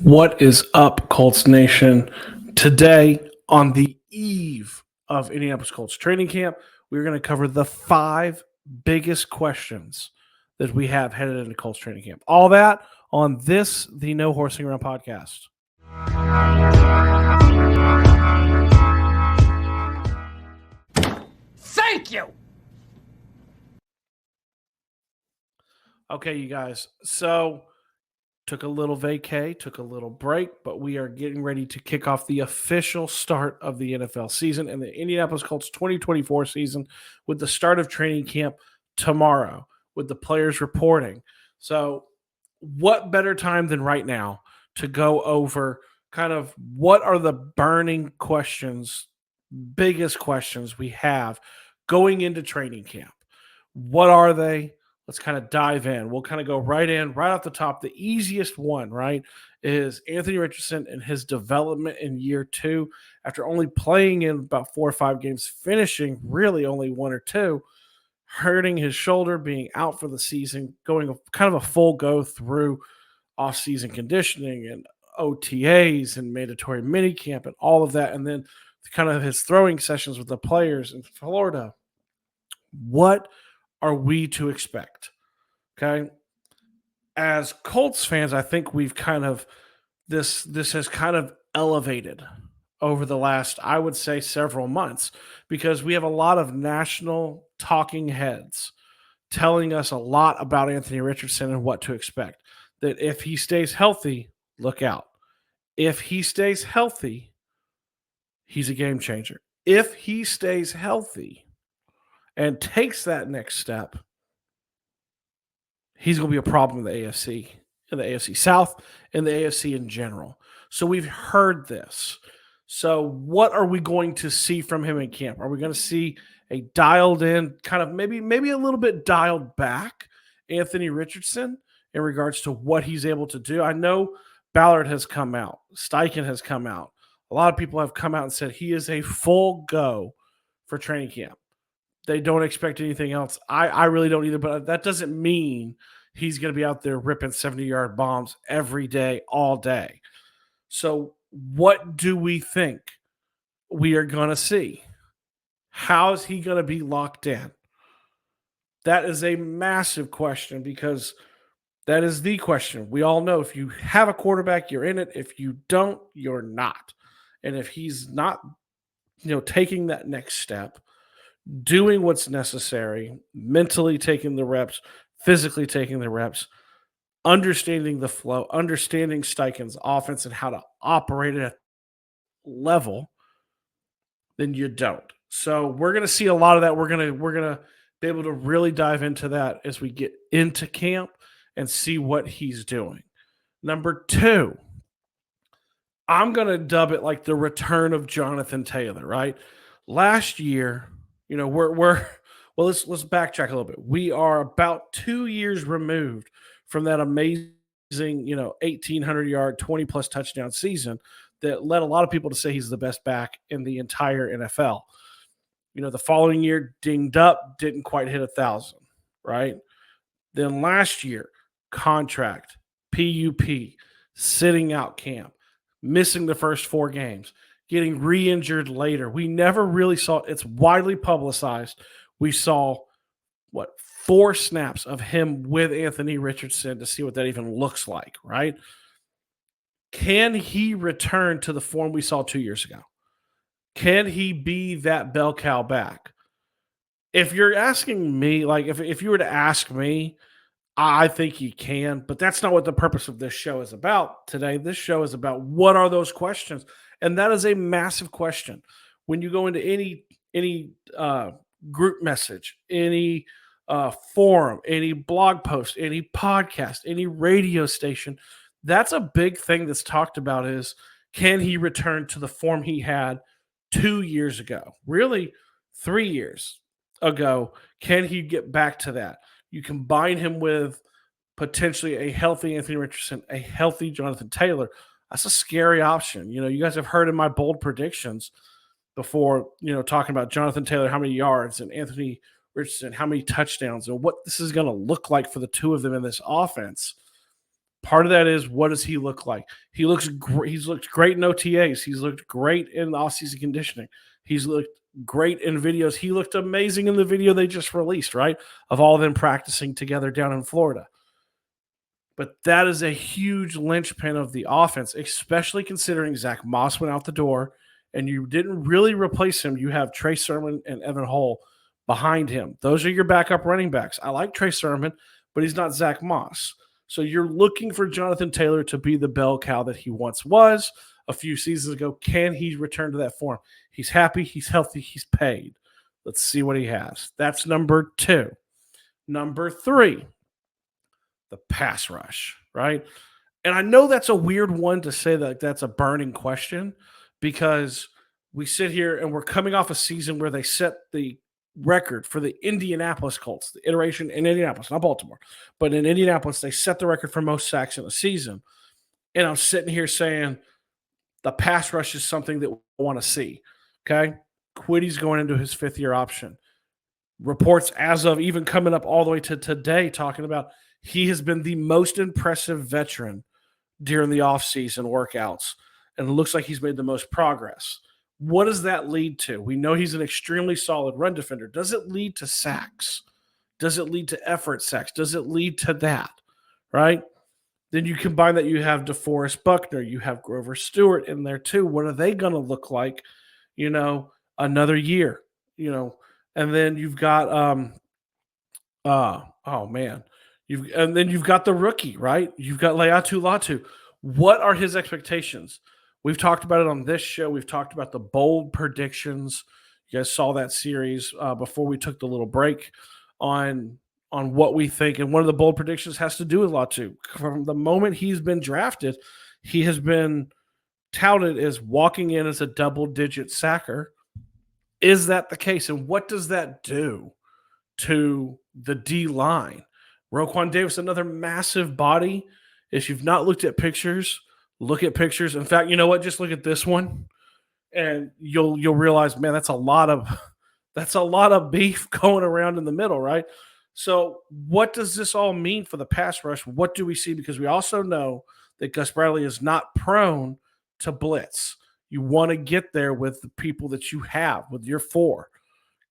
What is up, Colts Nation? Today, on the eve of Indianapolis Colts training camp, we're going to cover the 5 biggest questions that we have headed into Colts training camp. All that on this, the No Horsing Around podcast. Thank you. Okay, you guys. So, took a little vacay, took a little break, but we are getting ready to kick off the official start of the NFL season and the Indianapolis Colts 2024 season with the start of training camp tomorrow with the players reporting. So, what better time than right now to go over kind of what are the burning questions, biggest questions we have going into training camp? What are they? Let's kind of dive in. We'll kind of go right off the top. The easiest one, right, is Anthony Richardson and his development in year 2 after only playing in about 4 or 5 games, finishing really only 1 or 2, hurting his shoulder, being out for the season, going kind of a full go through off-season conditioning and OTAs and mandatory minicamp and all of that, and then kind of his throwing sessions with the players in Florida. What are we to expect? Okay. As Colts fans, I think we've kind of this has kind of elevated over the last, I would say, several months, because we have a lot of national talking heads telling us a lot about Anthony Richardson and what to expect. That if he stays healthy, look out. If he stays healthy, he's a game changer. If he stays healthy and takes that next step, he's going to be a problem in the AFC South, and the AFC in general. So we've heard this. So what are we going to see from him in camp? Are we going to see a dialed in, kind of maybe a little bit dialed back Anthony Richardson in regards to what he's able to do? I know Ballard has come out. Steichen has come out. A lot of people have come out and said he is a full go for training camp. They don't expect anything else. I really don't either, but that doesn't mean he's going to be out there ripping 70-yard bombs every day, all day. So what do we think we are going to see? How is he going to be locked in? That is a massive question, because that is the question. We all know if you have a quarterback, you're in it. If you don't, you're not. And if he's not, taking that next step, doing what's necessary, mentally taking the reps, physically taking the reps, understanding the flow, understanding Steichen's offense and how to operate it at level, then you don't. So we're going to see a lot of that. We're going to be able to really dive into that as we get into camp and see what he's doing. Number 2, I'm going to dub it like the return of Jonathan Taylor, right? Last year, let's backtrack a little bit. We are about 2 years removed from that amazing, 1,800-yard, 20-plus touchdown season that led a lot of people to say he's the best back in the entire NFL. The following year, dinged up, didn't quite hit 1,000, right? Then last year, contract, PUP, sitting out camp, missing the first 4 games, getting re-injured later. We never really saw, it's widely publicized. We saw, 4 snaps of him with Anthony Richardson to see what that even looks like, right? Can he return to the form we saw 2 years ago? Can he be that bell cow back? If you're asking me, like if you were to ask me, I think he can, but that's not what the purpose of this show is about today. This show is about what are those questions? And that is a massive question. When you go into any group message, any forum, any blog post, any podcast, any radio station, that's a big thing that's talked about is, can he return to the form he had 2 years ago? Really, 3 years ago. Can he get back to that? You combine him with potentially a healthy Anthony Richardson, a healthy Jonathan Taylor. That's a scary option. You guys have heard in my bold predictions before, talking about Jonathan Taylor, how many yards, and Anthony Richardson, how many touchdowns, and what this is going to look like for the two of them in this offense. Part of that is, what does he look like? He looks great. He's looked great in OTAs. He's looked great in the offseason conditioning. He's looked great in videos. He looked amazing in the video they just released, right? Of all of them practicing together down in Florida. But that is a huge linchpin of the offense, especially considering Zach Moss went out the door and you didn't really replace him. You have Trey Sermon and Evan Hull behind him. Those are your backup running backs. I like Trey Sermon, but he's not Zach Moss. So you're looking for Jonathan Taylor to be the bell cow that he once was a few seasons ago. Can he return to that form? He's happy, he's healthy, he's paid. Let's see what he has. That's number 2. Number 3, the pass rush, right? And I know that's a weird one to say, that that's a burning question, because we sit here and we're coming off a season where they set the record for the Indianapolis Colts, the iteration in Indianapolis, not Baltimore, but in Indianapolis, they set the record for most sacks in a season. And I'm sitting here saying the pass rush is something that we want to see. Okay. Quiddy's going into his 5th-year option. Reports as of even coming up all the way to today talking about he has been the most impressive veteran during the offseason workouts, and it looks like he's made the most progress. What does that lead to? We know he's an extremely solid run defender. Does it lead to sacks? Does it lead to effort sacks? Does it lead to that, right? Then you combine that, you have DeForest Buckner, you have Grover Stewart in there too. What are they going to look like, another year, And then you've got oh man. You've got the rookie, right? You've got Leatu Latu. What are his expectations? We've talked about it on this show. We've talked about the bold predictions. You guys saw that series before we took the little break on what we think. And one of the bold predictions has to do with Latu. From the moment he's been drafted, he has been touted as walking in as a double-digit sacker. Is that the case? And what does that do to the D-line? Roquan Davis, another massive body. If you've not looked at pictures, look at pictures. In fact, you know what? Just look at this one, and you'll realize, man, that's a lot of beef going around in the middle, right? So what does this all mean for the pass rush? What do we see? Because we also know that Gus Bradley is not prone to blitz. You want to get there with the people that you have, with your 4.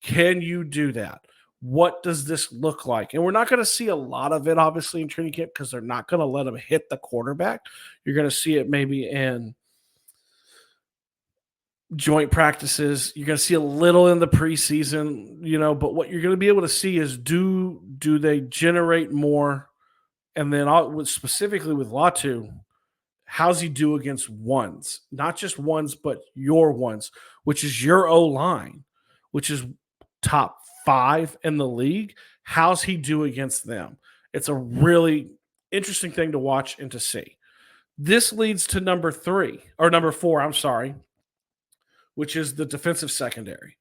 Can you do that? What does this look like? And we're not going to see a lot of it, obviously, in training camp, because they're not going to let him hit the quarterback. You're going to see it maybe in joint practices. You're going to see a little in the preseason, but what you're going to be able to see is, do they generate more? And then specifically with Latu, how's he do against ones? Not just ones, but your ones, which is your O-line, which is top 5 in the league. How's he do against them? It's a really interesting thing to watch and to see. This leads to number 4, I'm sorry, which is the defensive secondary.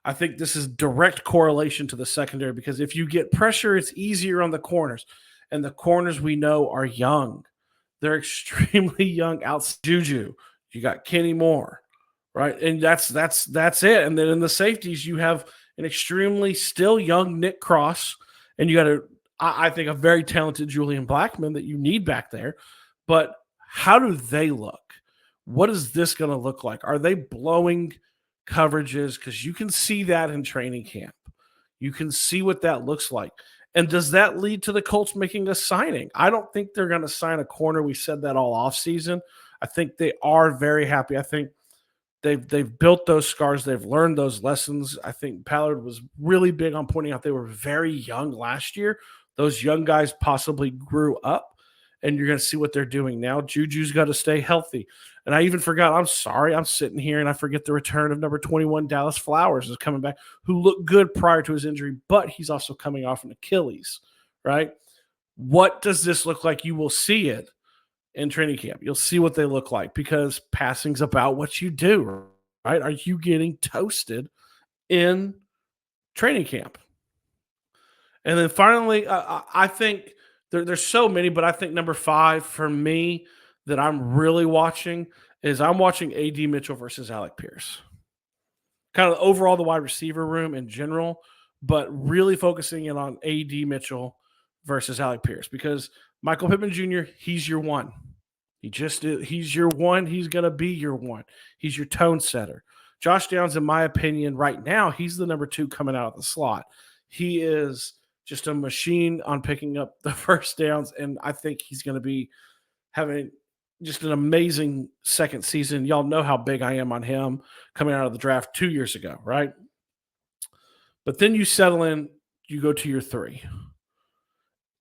I think this is direct correlation to the secondary, because if you get pressure, it's easier on the corners. And the corners, we know, are young. They're extremely young. Out Juju, you got Kenny Moore, right? And that's it. And then in the safeties, you have an extremely still young Nick Cross, and you got I think, a very talented Julian Blackman that you need back there. But how do they look? What is this going to look like? Are they blowing coverages? Because you can see that in training camp. You can see what that looks like. And does that lead to the Colts making a signing? I don't think they're going to sign a corner. We said that all offseason. I think they are very happy. I think they've built those scars. They've learned those lessons. I think Ballard was really big on pointing out they were very young last year. Those young guys possibly grew up, and you're going to see what they're doing now. Juju's got to stay healthy. And I even forgot, I'm sorry, I'm sitting here and I forget the return of number 21, Dallas Flowers, is coming back, who looked good prior to his injury, but he's also coming off an Achilles, right? What does this look like? You will see it in training camp. You'll see what they look like, because passing's about what you do, right? Are you getting toasted in training camp? And then finally, I think there's so many, but I think number 5 for me that I'm really watching is I'm watching A.D. Mitchell versus Alec Pierce. Kind of overall the wide receiver room in general, but really focusing in on A.D. Mitchell versus Alec Pierce, because Michael Pittman Jr., he's your one. He's your one. He's going to be your one. He's your tone setter. Josh Downs, in my opinion, right now, he's the number 2 coming out of the slot. He is just a machine on picking up the first downs, and I think he's going to be having just an amazing second season. Y'all know how big I am on him coming out of the draft 2 years ago, right? But then you settle in, you go to your 3.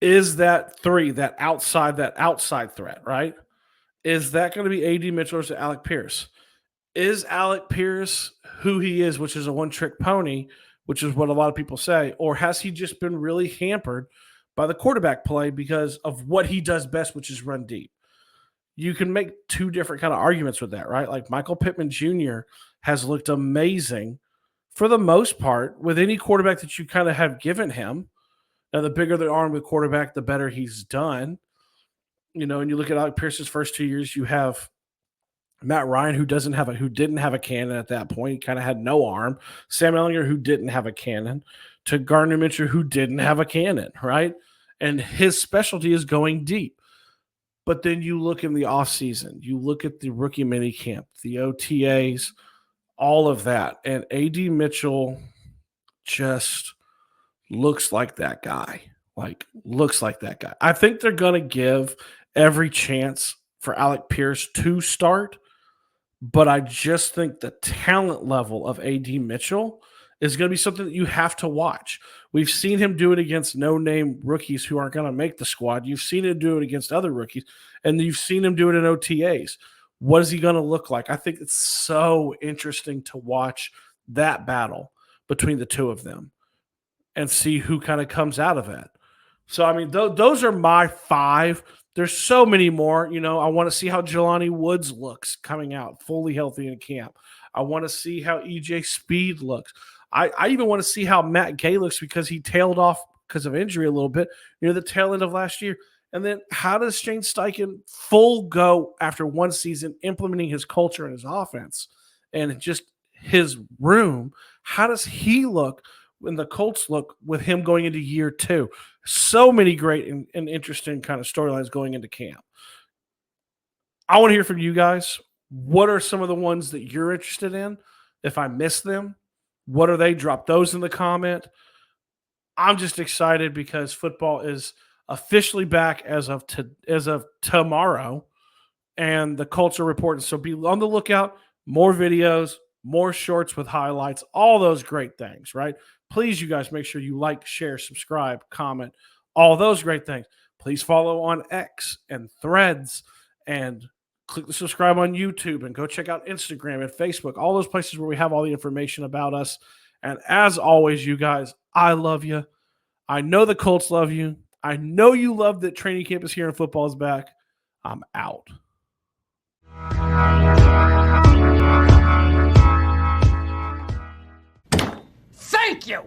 Is that 3, that outside threat, right? Is that going to be A.D. Mitchell or is it Alec Pierce? Is Alec Pierce who he is, which is a one-trick pony, which is what a lot of people say, or has he just been really hampered by the quarterback play because of what he does best, which is run deep? You can make 2 different kind of arguments with that, right? Like Michael Pittman Jr. has looked amazing for the most part with any quarterback that you kind of have given him. Now, the bigger the arm with quarterback, the better he's done. And you look at Alec Pierce's first 2 years, you have Matt Ryan, who didn't have a cannon at that point. He kind of had no arm. Sam Ehlinger, who didn't have a cannon, to Gardner Minshew, who didn't have a cannon, right? And his specialty is going deep. But then you look in the offseason, you look at the rookie minicamp, the OTAs, all of that. And A.D. Mitchell just looks like that guy. I think they're going to give every chance for Alec Pierce to start, but I just think the talent level of A.D. Mitchell is going to be something that you have to watch. We've seen him do it against no-name rookies who aren't going to make the squad. You've seen him do it against other rookies, and you've seen him do it in OTAs. What is he going to look like? I think it's so interesting to watch that battle between the 2 of them and see who kind of comes out of it. So, I mean, those are my 5. There's so many more. I want to see how Jelani Woods looks coming out fully healthy in camp. I want to see how EJ Speed looks. I even want to see how Matt Gay looks because he tailed off because of injury a little bit near the tail end of last year. And then how does Shane Steichen full go after one season implementing his culture and his offense and just his room? How does he look when the Colts look with him going into year 2? So many great and interesting kind of storylines going into camp. I want to hear from you guys. What are some of the ones that you're interested in? If I missed them, what are they? Drop those in the comment. I'm just excited because football is officially back as of tomorrow, and the Colts are reporting. So be on the lookout. More videos, more shorts with highlights, all those great things, right? Please, you guys, make sure you like, share, subscribe, comment, all those great things. Please follow on X and Threads and click the subscribe on YouTube and go check out Instagram and Facebook, all those places where we have all the information about us. And as always, you guys, I love you. I know the Colts love you. I know you love that training camp is here and football is back. I'm out. Thank you!